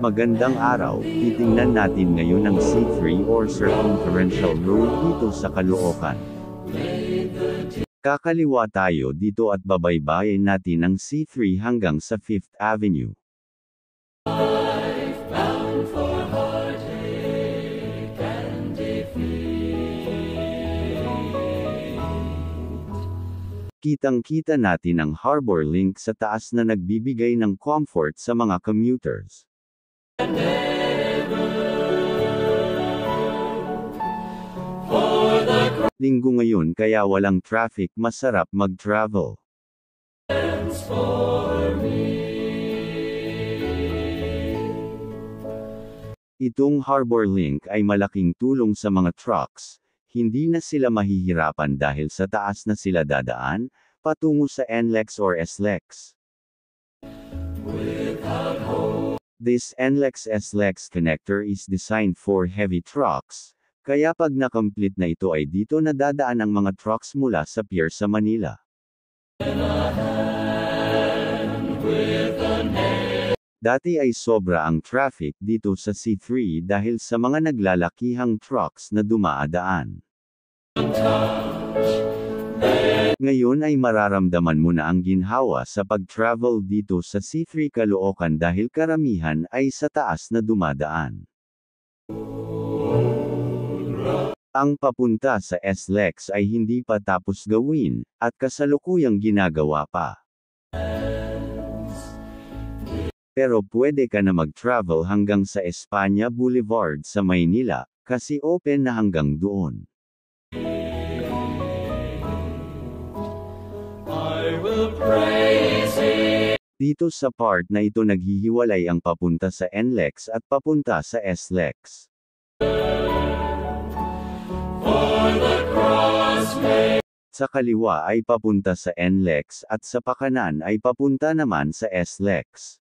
Magandang araw, titingnan natin ngayon ang C3 or Circumferential Road dito sa Caloocan. Kakaliwa tayo dito at babaybayin natin ang C3 hanggang sa 5th Avenue. Kitang-kita natin ang Harbor Link sa taas na nagbibigay ng comfort sa mga commuters. Linggo ngayon kaya walang traffic, masarap mag-travel. Itong Harbor Link ay malaking tulong sa mga trucks. Hindi na sila mahihirapan dahil sa taas na sila dadaan, patungo sa NLEX or SLEX. This NLEX-SLEX connector is designed for heavy trucks, kaya pag na-complete na ito ay dito na dadaan ang mga trucks mula sa pier sa Manila. Dati ay sobra ang traffic dito sa C3 dahil sa mga naglalakihang trucks na dumaadaan. Ngayon ay mararamdaman mo na ang ginhawa sa pag-travel dito sa C3 Caloocan dahil karamihan ay sa taas na dumadaan. Ang papunta sa SLEX ay hindi pa tapos gawin, at kasalukuyang ginagawa pa. Pero pwede ka na mag-travel hanggang sa Espanya Boulevard sa Maynila, kasi open na hanggang doon. Dito sa part na ito naghihiwalay ang papunta sa NLEX at papunta sa SLEX. Sa kaliwa ay papunta sa NLEX at sa pakanan ay papunta naman sa SLEX.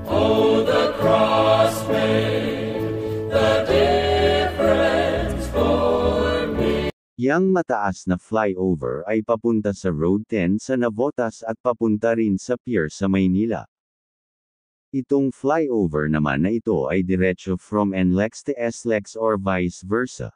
Oh, the cross made the difference for me. Yang mataas na flyover ay papunta sa Road 10 sa Navotas at papunta rin sa pier sa Maynila. Itong flyover naman na ito ay diretso from NLEX to SLEX or vice versa.